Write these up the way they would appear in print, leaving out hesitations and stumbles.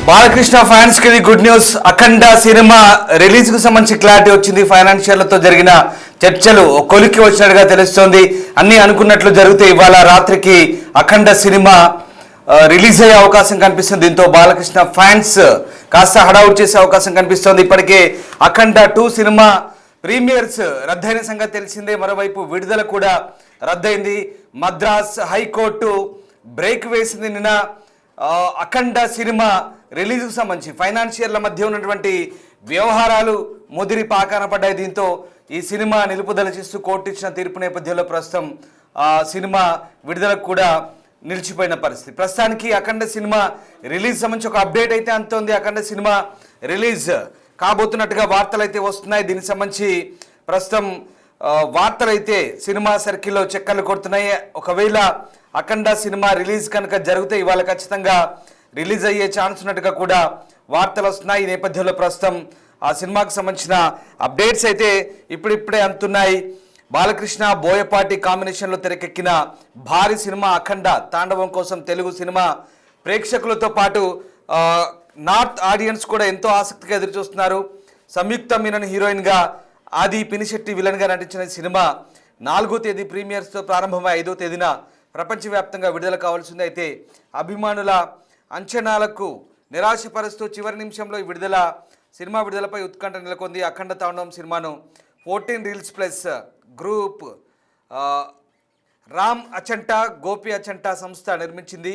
Balakrishna fans కి good news. అఖండ cinema release కు సంబంధించి క్లారిటీ వచ్చింది. ఫైనాన్షియర్లతో జరిగిన చర్చలు కొలిక్కి వచ్చినట్టుగా తెలుస్తోంది. అన్ని అనుకున్నట్లు జరిగితే ఇవాళ రాత్రికి అఖండ సినిమా రిలీజ్ అయ్యే అవకాశం కనిపిస్తుంది. దీంతో బాలకృష్ణ ఫ్యాన్స్ కాస్త హడావుడి చేసే అవకాశం కనిపిస్తోంది. ఇప్పటికే అఖండ 2 సినిమా ప్రీమియర్స్ రద్దయిన సంగతి తెలిసిందే. మరోవైపు విడుదల కూడా రద్దయింది. మద్రాస్ హైకోర్టు బ్రేక్ వేసింది. నిన్న అఖండ సినిమా రిలీజ్కు సంబంధించి ఫైనాన్షియర్ల మధ్య ఉన్నటువంటి వ్యవహారాలు ముదిరి పాకాన పడ్డాయి. దీంతో ఈ సినిమా నిలుపుదల చేస్తూ కోర్టు ఇచ్చిన తీర్పు నేపథ్యంలో ప్రస్తుతం సినిమా విడుదలకు కూడా నిలిచిపోయిన పరిస్థితి. ప్రస్తుతానికి అఖండ సినిమా రిలీజ్ సంబంధించి ఒక అప్డేట్ అయితే అంతోంది. అఖండ సినిమా రిలీజ్ కాబోతున్నట్టుగా వార్తలు అయితే వస్తున్నాయి. దీనికి సంబంధించి ప్రస్తుతం వార్తలు అయితే సినిమా సర్కిల్లో చక్కర్లు కొడుతున్నాయి. ఒకవేళ అఖండ సినిమా రిలీజ్ కనుక జరిగితే ఇవాళ ఖచ్చితంగా రిలీజ్ అయ్యే ఛాన్స్ ఉన్నట్టుగా కూడా వార్తలు వస్తున్నాయి. ఈ నేపథ్యంలో ప్రస్తుతం ఆ సినిమాకు సంబంధించిన అప్డేట్స్ అయితే ఇప్పుడిప్పుడే అందుతున్నాయి. బాలకృష్ణ బోయపాటి కాంబినేషన్లో తెరకెక్కిన భారీ సినిమా అఖండ తాండవం కోసం తెలుగు సినిమా ప్రేక్షకులతో పాటు నార్త్ ఆడియన్స్ కూడా ఎంతో ఆసక్తిగా ఎదురుచూస్తున్నారు. సంయుక్త మీనన్ హీరోయిన్గా, ఆది పినిశెట్టి విలన్గా నటించిన సినిమా 4వ తేదీ ప్రీమియర్స్తో ప్రారంభమై 5వ తేదీన ప్రపంచవ్యాప్తంగా విడుదల కావాల్సింది. అయితే అభిమానుల అంచనాలకు నిరాశపరుస్తూ చివరి నిమిషంలో ఈ సినిమా విడుదలపై ఉత్కంఠ నెలకొంది. అఖండ తాండవం సినిమాను 14 Reels Plus group Ram Achanta, Gopi Achanta సంస్థ నిర్మించింది.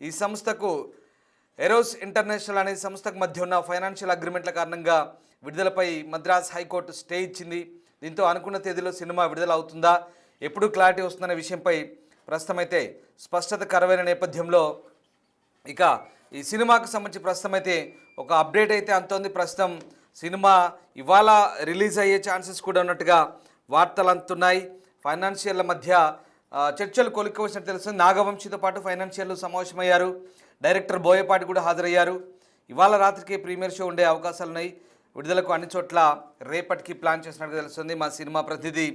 ఈ సంస్థకు ఎరోస్ ఇంటర్నేషనల్ అనే సంస్థకు మధ్య ఉన్న ఫైనాన్షియల్ అగ్రిమెంట్ల కారణంగా విడుదలపై మద్రాస్ హైకోర్టు స్టే ఇచ్చింది. దీంతో అనుకున్న తేదీలో సినిమా విడుదల అవుతుందా, ఎప్పుడు క్లారిటీ వస్తుందనే విషయంపై ప్రస్తుతం అయితే స్పష్టత కరువైన నేపథ్యంలో ఇక ఈ సినిమాకు సంబంధించి ప్రస్తుతం అయితే ఒక అప్డేట్ అయితే అంతోంది. ప్రస్తుతం సినిమా ఇవాళ రిలీజ్ అయ్యే ఛాన్సెస్ కూడా ఉన్నట్టుగా వార్తలు అందుతున్నాయి. ఫైనాన్షియర్ల మధ్య చర్చలు కొలిక్కి వచ్చినట్టు తెలుస్తుంది. నాగవంశితో పాటు ఫైనాన్షియర్లు సమావేశమయ్యారు. డైరెక్టర్ బోయపాటి కూడా హాజరయ్యారు. ఇవాళ రాత్రికి ప్రీమియర్ షో ఉండే అవకాశాలు ఉన్నాయి. విడుదలకు అన్ని చోట్ల రేపటికి ప్లాన్ చేసినట్టు తెలుస్తుంది. మా సినిమా ప్రతినిధి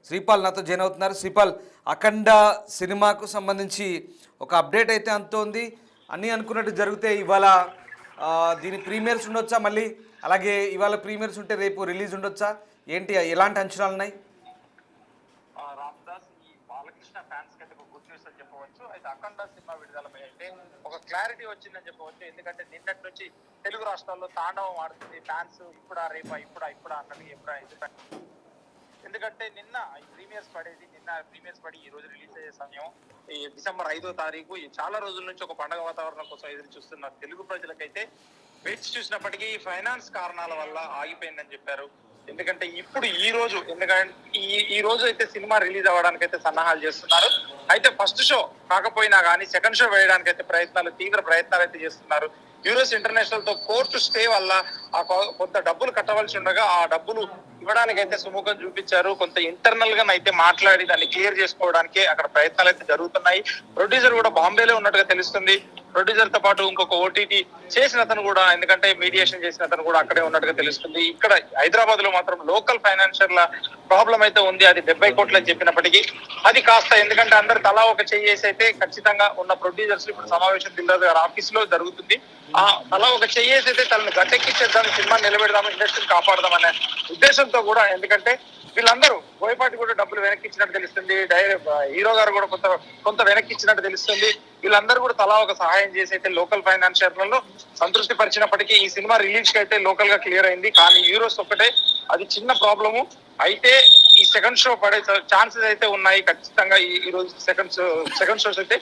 శ్రీపాల్ నాతో జాయిన్ అవుతున్నారు. శ్రీపాల్, అఖండ సినిమాకు సంబంధించి ఒక అప్డేట్ అయితే అందుతోంది. అన్నీ అనుకున్నట్టు జరిగితే ఇవాళ దీని ప్రీమియర్స్ ఉండొచ్చా? మళ్ళీ అలాగే ఇవాళ ప్రీమియర్స్ ఉంటే రేపు రిలీజ్ ఉండొచ్చా? ఏంటి, ఎలాంటి అంచనాలు ఉన్నాయి? రామదాస్, ఈ బాలకృష్ణ ఫ్యాన్స్ కంటే ఒక గుడ్ న్యూస్ అని చెప్పవచ్చు. అయితే అఖండ సినిమా విడుదలపై అయితే ఒక క్లారిటీ వచ్చిందని చెప్పవచ్చు. ఎందుకంటే నిన్నటి నుంచి తెలుగు రాష్ట్రాల్లో తాండవం ఆడుతుంది. ఫ్యాన్స్ ఇప్పుడా రేపా ఇప్పుడా అన్నది ఎందుకంటే నిన్న ప్రీమియర్స్ పడి ఈ రోజు రిలీజ్ అయ్యే సమయం ఈ డిసెంబర్ 5వ తారీఖు. చాలా రోజుల నుంచి ఒక పండుగ వాతావరణం కోసం ఎదురు చూస్తున్న తెలుగు ప్రజలకైతే వేచి చూసినప్పటికీ ఫైనాన్స్ కారణాల వల్ల ఆగిపోయిందని చెప్పారు. ఎందుకంటే ఇప్పుడు ఈ రోజు అయితే సినిమా రిలీజ్ అవ్వడానికి అయితే సన్నాహాలు చేస్తున్నారు. అయితే ఫస్ట్ షో కాకపోయినా కానీ సెకండ్ షో వేయడానికి అయితే తీవ్ర ప్రయత్నాలు అయితే చేస్తున్నారు. యూరోస్ ఇంటర్నేషనల్ తో కోర్టు స్టే వల్ల కొంత డబ్బులు కట్టవలసి ఉండగా ఆ డబ్బులు ఇవ్వడానికి అయితే సుముఖం చూపించారు. కొంత ఇంటర్నల్ గా అయితే మాట్లాడి దాన్ని క్లియర్ చేసుకోవడానికి అక్కడ ప్రయత్నాలు అయితే జరుగుతున్నాయి. ప్రొడ్యూసర్ కూడా బాంబేలో ఉన్నట్టుగా తెలుస్తుంది. ప్రొడ్యూసర్ తో పాటు ఇంకొక ఓటీటీ చేసిన అతను కూడా, ఎందుకంటే మీడియేషన్ చేసిన అతను కూడా అక్కడే ఉన్నట్టుగా తెలుస్తుంది. ఇక్కడ హైదరాబాద్ లో మాత్రం లోకల్ ఫైనాన్షియర్ల ప్రాబ్లం అయితే ఉంది. అది 70 కోట్లు అని చెప్పినప్పటికీ అది కాస్త, ఎందుకంటే అందరు తలా ఒక చెయ్యేసి అయితే ఖచ్చితంగా ఉన్న ప్రొడ్యూసర్స్ ఇప్పుడు సమావేశం దిల్రాజు గారి ఆఫీస్ లో జరుగుతుంది. ఆ తలా ఒక చెయ్యేసి అయితే తనను గట్టెక్కిచ్చేద్దాం, సినిమా నిలబెడదాం, ఇండస్ట్రీని కాపాడదాం అనే ఉద్దేశంతో కూడా, ఎందుకంటే వీళ్ళందరూ బోయపాటి కూడా డబ్బులు వెనక్కి ఇచ్చినట్టు తెలుస్తుంది. హీరో గారు కూడా కొంత వెనక్కి ఇచ్చినట్టు తెలుస్తుంది. వీళ్ళందరూ కూడా తలా ఒక సహాయం చేసి అయితే లోకల్ ఫైనాన్షియర్లలో సంతృప్తి పరిచినప్పటికీ ఈ సినిమా రిలీజ్ కి అయితే లోకల్ గా క్లియర్ అయింది. కానీ యూరోస్ ఒకటే అది చిన్న ప్రాబ్లము. అయితే ఈ సెకండ్ షో పడే ఛాన్సెస్ అయితే ఉన్నాయి ఖచ్చితంగా. ఈ రోజు సెకండ్ షోస్ అయితే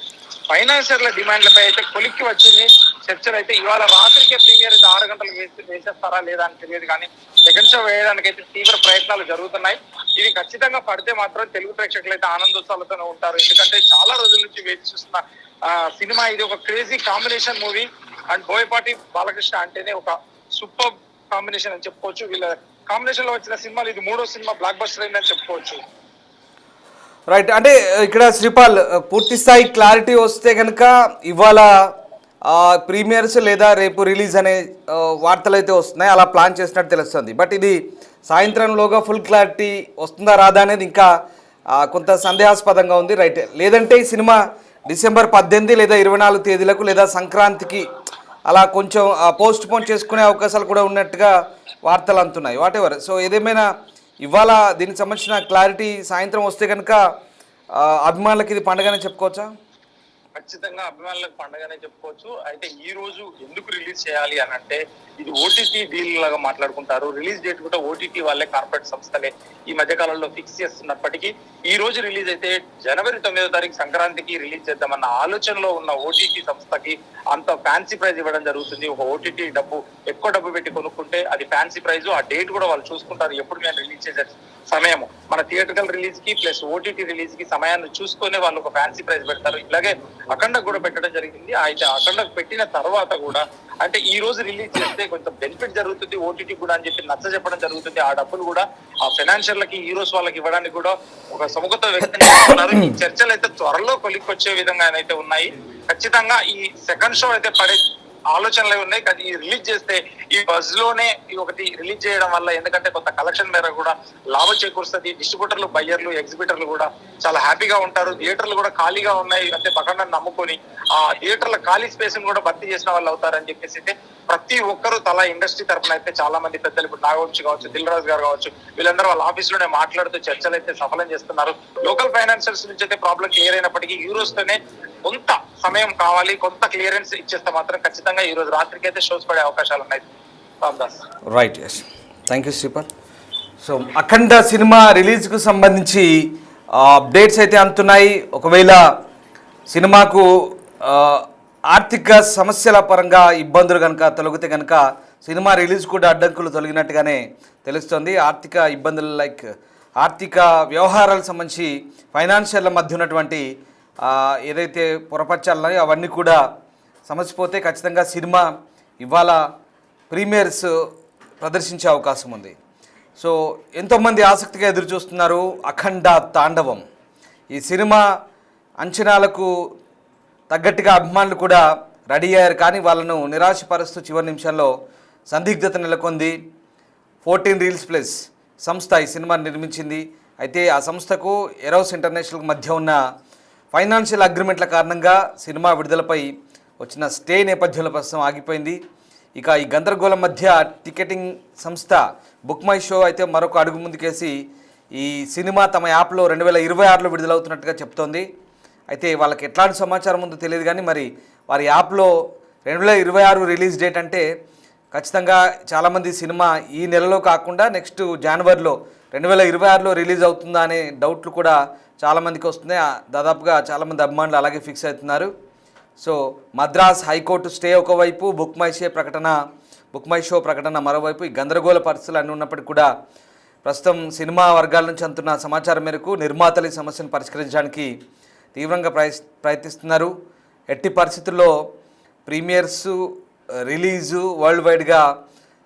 ఫైనాన్షియర్ల డిమాండ్లపై అయితే కొలిక్కి వచ్చింది. చర్చలు అయితే ఇవాళ రాత్రికే ప్రీమియర్ 6 గంటలకు వేసేస్తారా లేదా అని తెలియదు. కానీ సెకండ్ షో వేయడానికి అయితే తీవ్ర ప్రయత్నాలు జరుగుతున్నాయి. ఇది ఖచ్చితంగా పడితే మాత్రం తెలుగు ప్రేక్షకులు అయితే ఆనందోత్సాలతోనే ఉంటారు. ఎందుకంటే చాలా రోజుల నుంచి వేచి చూస్తున్న సినిమా ఇది. ఒక crazy combination movie. And Boyapati Balakrishna అంటేనే ఒక సూపర్ కాంబినేషన్ అని చెప్పుకోవచ్చు. వీళ్ళ కాంబినేషన్ లో వచ్చిన సినిమాలు ఇది 3వ సినిమా బ్లాక్ బస్టర్ అయిందని చెప్పుకోవచ్చు. రైట్, అంటే ఇక్కడ శ్రీపాల్ పూర్తి స్థాయి క్లారిటీ వస్తే కనుక ఇవాళ ప్రీమియర్స్ లేదా రేపు రిలీజ్ అనే వార్తలు అయితే వస్తున్నాయి. అలా ప్లాన్ చేసినట్టు తెలుస్తుంది. బట్ ఇది సాయంత్రంలోగా ఫుల్ క్లారిటీ వస్తుందా రాదా అనేది ఇంకా కొంత సందేహాస్పదంగా ఉంది. రైట్, లేదంటే ఈ సినిమా డిసెంబర్ 18 లేదా 24 తేదీలకు లేదా సంక్రాంతికి అలా కొంచెం పోస్ట్ పోన్ చేసుకునే అవకాశాలు కూడా ఉన్నట్టుగా వార్తలు అందుతున్నాయి. వాటెవర్. సో ఏదేమైనా ఇవాళ దీనికి సంబంధించిన క్లారిటీ సాయంత్రం వస్తే కనుక అభిమానులకి ఇది పండుగనే చెప్పుకోవచ్చా? ఖచ్చితంగా అభిమానులకు పండగనే చెప్పుకోవచ్చు. అయితే ఈ రోజు ఎందుకు రిలీజ్ చేయాలి అని అంటే, ఇది ఓటీటీ డీల్ లాగా మాట్లాడుకుంటారు. రిలీజ్ డేట్ కూడా ఓటీటీ వాళ్ళే, కార్పొరేట్ సంస్థలే ఈ మధ్య కాలంలో ఫిక్స్ చేస్తున్నప్పటికీ ఈ రోజు రిలీజ్ అయితే జనవరి 9వ తారీఖు సంక్రాంతికి రిలీజ్ చేద్దామన్న ఆలోచనలో ఉన్న ఓటీటీ సంస్థకి అంత ఫ్యాన్సీ ప్రైజ్ ఇవ్వడం జరుగుతుంది. ఒక ఓటీటీ ఎక్కువ డబ్బు పెట్టి కొనుక్కుంటే అది ఫ్యాన్సీ ప్రైజ్. ఆ డేట్ కూడా వాళ్ళు చూసుకుంటారు, ఎప్పుడు మేము రిలీజ్ చేసే సమయం మన థియేటర్కల్ రిలీజ్ కి ప్లస్ ఓటీటీ రిలీజ్ కి సమయాన్ని చూసుకొని వాళ్ళు ఒక ఫ్యాన్సీ ప్రైజ్ పెడతారు. ఇలాగే అఖండ కూడా పెట్టడం జరిగింది. అయితే అఖండ పెట్టిన తర్వాత కూడా అంటే ఈ రోజు రిలీజ్ చేస్తే కొంచెం బెనిఫిట్ జరుగుతుంది ఓటీటీ కూడా అని చెప్పి నచ్చ చెప్పడం జరుగుతుంది. ఆ డబ్బులు కూడా ఆ ఫైనాన్షియర్లకి హీరోస్ వాళ్ళకి ఇవ్వడానికి కూడా ఒక సుముఖత వ్యక్తం చేస్తున్నారు. ఈ చర్చలు అయితే త్వరలో కొలిక్కొచ్చే విధంగా అయితే ఉన్నాయి. ఖచ్చితంగా ఈ సెకండ్ షో అయితే పడే ఆలోచనలు ఉన్నాయి. కానీ ఈ రిలీజ్ చేస్తే ఈ బజ్ లోనే ఒకటి రిలీజ్ చేయడం వల్ల, ఎందుకంటే కొంత కలెక్షన్ మేర కూడా లాభం చేకూరుస్తుంది. డిస్ట్రిబ్యూటర్లు, బయ్యర్లు, ఎగ్జిబిటర్లు కూడా చాలా హ్యాపీగా ఉంటారు. థియేటర్లు కూడా ఖాళీగా ఉన్నాయి అంటే పక్కన నమ్ముకొని ఆ థియేటర్ల ఖాళీ స్పేస్ ను కూడా భర్తీ చేసిన వాళ్ళు అవుతారని చెప్పేసి అయితే ప్రతి ఒక్కరు తల ఇండస్ట్రీ తరఫున అయితే చాలా మంది పెద్దలు, ఇప్పుడు నాగవంశి కావచ్చు, దిల్ రాజు గారు కావచ్చు, వీళ్ళందరూ వాళ్ళ ఆఫీస్ లోనే మాట్లాడుతూ చర్చలు అయితే సఫలం చేస్తున్నారు. లోకల్ ఫైనాన్షియల్స్ నుంచి అయితే ప్రాబ్లం క్లియర్ అయినప్పటికీ హీరోస్ తోనే కొంత సమయం కావాలి, కొంత క్లియరెన్స్ ఇచ్చేస్తే మాత్రం ఖచ్చితంగా ఈ రోజు రాత్రికి అయితే షోస్ పడే అవకాశాలు ఉన్నాయి. Ramdas. Right, yes, thank you Sripal. So Akhanda సినిమా రిలీజ్కు సంబంధించి అప్డేట్స్ అయితే అందుతున్నాయి. ఒకవేళ సినిమాకు ఆర్థిక సమస్యల పరంగా ఇబ్బందులు కనుక తొలగితే కనుక సినిమా రిలీజ్ కూడా అడ్డంకులు తొలగినట్టుగానే తెలుస్తుంది. ఆర్థిక ఇబ్బందులు లైక్ ఆర్థిక వ్యవహారాలకు సంబంధించి ఫైనాన్షియల్ మధ్య ఉన్నటువంటి ఏదైతే పొరపచ్చాలున్నాయో అవన్నీ కూడా సమసిపోతే ఖచ్చితంగా సినిమా ఇవాళ ప్రీమియర్స్ ప్రదర్శించే అవకాశం ఉంది. సో ఎంతోమంది ఆసక్తిగా ఎదురు చూస్తున్నారు అఖండ తాండవం. ఈ సినిమా అంచనాలకు తగ్గట్టుగా అభిమానులు కూడా రెడీ అయ్యారు, కానీ వాళ్ళను నిరాశపరుస్తూ చివరి నిమిషంలో సందిగ్ధత నెలకొంది. 14 రీల్స్ ప్లస్ సంస్థ ఈ సినిమాని నిర్మించింది. అయితే ఆ సంస్థకు ఎరోస్ ఇంటర్నేషనల్ మధ్య ఉన్న ఫైనాన్షియల్ అగ్రిమెంట్ల కారణంగా సినిమా విడుదలపై వచ్చిన స్టే నేపథ్యంలో ప్రస్తుతం ఆగిపోయింది. ఇక ఈ గందరగోళం మధ్య టికెటింగ్ సంస్థ బుక్ మై షో అయితే మరొక అడుగు ముందుకేసి ఈ సినిమా తమ యాప్లో 2026లో విడుదలవుతున్నట్టుగా చెప్తోంది. అయితే వాళ్ళకి ఎట్లాంటి సమాచారం ఉందో తెలియదు, కానీ మరి వారి యాప్లో 2026 రిలీజ్ డేట్ అంటే ఖచ్చితంగా చాలామంది సినిమా ఈ నెలలో కాకుండా నెక్స్ట్ జనవరిలో 2026లో రిలీజ్ అవుతుందా అనే డౌట్లు కూడా చాలామందికి వస్తున్నాయి. దాదాపుగా చాలామంది అభిమానులు అలాగే ఫిక్స్ అవుతున్నారు. సో మద్రాస్ హైకోర్టు స్టే ఒకవైపు, బుక్ మై షో ప్రకటన మరోవైపు, ఈ గందరగోళ పరిస్థితులు అన్నీ ఉన్నప్పటికీ కూడా ప్రస్తుతం సినిమా వర్గాల నుంచి అందుతున్న సమాచారం మేరకు నిర్మాతలు ఈ సమస్యను పరిష్కరించడానికి తీవ్రంగా ప్రయత్నిస్తున్నారు. ఎట్టి పరిస్థితుల్లో ప్రీమియర్స్ రిలీజు వరల్డ్ వైడ్గా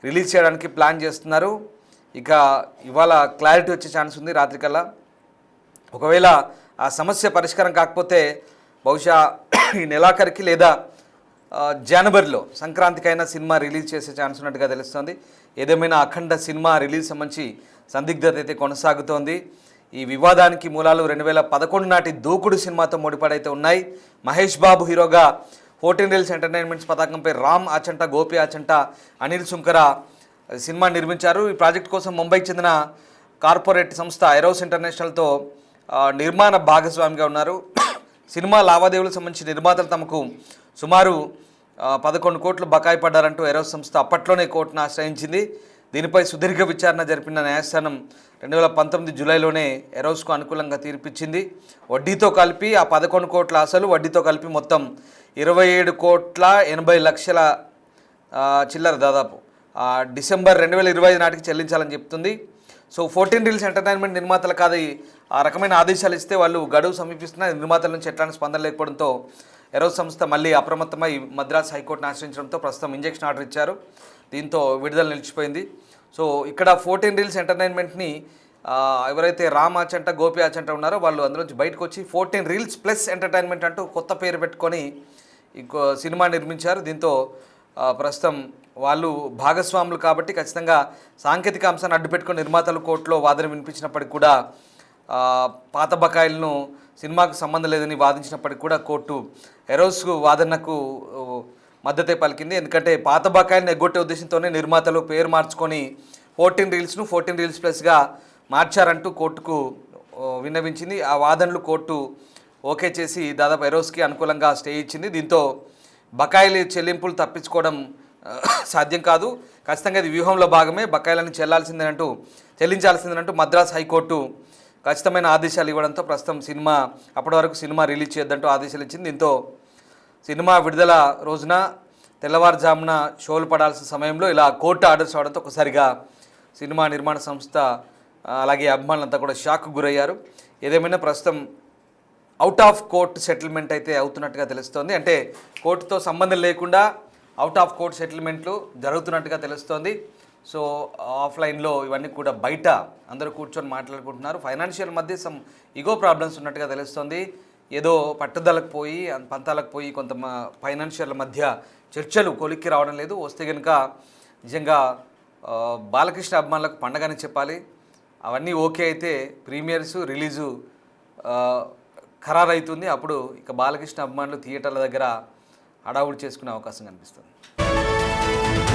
రిలీజ్ చేయడానికి ప్లాన్ చేస్తున్నారు. ఇక ఇవాళ క్లారిటీ వచ్చే ఛాన్స్ ఉంది రాత్రికల్లా. ఒకవేళ ఆ సమస్య పరిష్కారం కాకపోతే బహుశా ఈ నెలాఖరికి లేదా జనవరిలో సంక్రాంతికైనా సినిమా రిలీజ్ చేసే ఛాన్స్ ఉన్నట్టుగా తెలుస్తుంది. ఏదేమైనా అఖండ సినిమా రిలీజ్ సంబంధించి సందిగ్ధత అయితే కొనసాగుతోంది. ఈ వివాదానికి మూలాలు 2011 నాటి దూకుడు సినిమాతో ముడిపడైతే ఉన్నాయి. మహేష్ బాబు హీరోగా 14 రీల్స్ ఎంటర్టైన్మెంట్స్ పతాకంపై రామ్ ఆచంట, గోపి ఆచంట, అనిల్ సుంకర సినిమా నిర్మించారు. ఈ ప్రాజెక్ట్ కోసం ముంబైకి చెందిన కార్పొరేట్ సంస్థ ఎరోస్ ఇంటర్నేషనల్తో నిర్మాణ భాగస్వామిగా ఉన్నారు. సినిమా లావాదేవీలకు సంబంధించి నిర్మాతలు తమకు సుమారు 11 కోట్లు బకాయి పడ్డారంటూ ఎరోస్ సంస్థ అప్పట్లోనే కోర్టును ఆశ్రయించింది. దీనిపై సుదీర్ఘ విచారణ జరిపిన న్యాయస్థానం 2019 జూలైలోనే ఎరోస్కు అనుకూలంగా తీర్పిచ్చింది. వడ్డీతో కలిపి ఆ 11 కోట్ల అసలు, వడ్డీతో కలిపి మొత్తం 27 కోట్ల 80 లక్షల చిల్లర దాదాపు డిసెంబర్ 2025 నాటికి చెల్లించాలని చెప్తుంది. సో 14 రీల్స్ ఎంటర్టైన్మెంట్ నిర్మాతలు కాదు ఆ రకమైన ఆదేశాలు ఇస్తే వాళ్ళు గడువు సమీపిస్తున్న నిర్మాతల నుంచి ఎట్లాంటి స్పందన లేకపోవడంతో ఎరోస్ సంస్థ మళ్ళీ అప్రమత్తమై మద్రాస్ హైకోర్టును ఆశ్రయించడంతో ప్రస్తుతం ఇంజెక్షన్ ఆర్డర్ ఇచ్చారు. దీంతో విడుదల నిలిచిపోయింది. సో ఇక్కడ 14 రీల్స్ ఎంటర్టైన్మెంట్ని ఎవరైతే రామ్ ఆచంట, గోపి ఆచంట ఉన్నారో వాళ్ళు అందులోంచి బయటకు వచ్చి 14 రీల్స్ ప్లస్ ఎంటర్టైన్మెంట్ అంటూ కొత్త పేరు పెట్టుకొని ఇంకో సినిమా నిర్మించారు. దీంతో ప్రస్తుతం వాళ్ళు భాగస్వాములు కాబట్టి ఖచ్చితంగా సాంకేతిక అంశాన్ని అడ్డుపెట్టుకొని నిర్మాతలు కోర్టులో వాదన వినిపించినప్పటికీ కూడా పాత బకాయిలను సినిమాకు సంబంధం లేదని వాదించినప్పటికీ కూడా కోర్టు ఎరోస్ వాదనకు మద్దతే పలికింది. ఎందుకంటే పాత బకాయిలను ఎగ్గొట్టే ఉద్దేశంతోనే నిర్మాతలు పేరు మార్చుకొని 14 రీల్స్ను 14 రీల్స్ ప్లస్గా మార్చారంటూ కోర్టుకు విన్నవించింది. ఆ వాదనలు కోర్టు ఓకే చేసి దాదాపు ఎరోస్కి అనుకూలంగా స్టే ఇచ్చింది. దీంతో బకాయిలు చెల్లింపులు తప్పించుకోవడం సాధ్యం కాదు, ఖచ్చితంగా ఇది వ్యూహంలో భాగమే, బకాయిలను చెల్లించాల్సిందేనంటూ మద్రాస్ హైకోర్టు ఖచ్చితమైన ఆదేశాలు ఇవ్వడంతో ప్రస్తుతం అప్పటి వరకు సినిమా రిలీజ్ చేయొద్దంటూ ఆదేశాలు ఇచ్చింది. దీంతో సినిమా విడుదల రోజున తెల్లవారుజామున షోలు పడాల్సిన సమయంలో ఇలా కోర్టు ఆర్డర్స్ అవడంతో ఒకసారిగా సినిమా నిర్మాణ సంస్థ అలాగే అభిమానులంతా కూడా షాక్ గురయ్యారు. ఏదేమైనా ప్రస్తుతం అవుట్ ఆఫ్ కోర్ట్ సెటిల్మెంట్ అయితే అవుతున్నట్టుగా తెలుస్తోంది. అంటే కోర్టుతో సంబంధం లేకుండా అవుట్ ఆఫ్ కోర్ట్ సెటిల్మెంట్లు జరుగుతున్నట్టుగా తెలుస్తోంది. సో ఆఫ్లైన్లో ఇవన్నీ కూడా బయట అందరూ కూర్చొని మాట్లాడుకుంటున్నారు. ఫైనాన్షియల్ మధ్య సమ్ ఈగో ప్రాబ్లమ్స్ ఉన్నట్టుగా తెలుస్తోంది. ఏదో పట్టుదలకు పోయి పంతాలకు పోయి కొంత ఫైనాన్షియల్ మధ్య చర్చలు కొలిక్కి రావడం లేదు. వస్తే కనుక నిజంగా బాలకృష్ణ అభిమానులకు పండగని చెప్పాలి. అవన్నీ ఓకే అయితే ప్రీమియర్స్ రిలీజు ఖరారైతుంది. అప్పుడు ఇక బాలకృష్ణ అభిమానులు థియేటర్ల దగ్గర హడావుడి చేసుకునే అవకాశం కనిపిస్తుంది.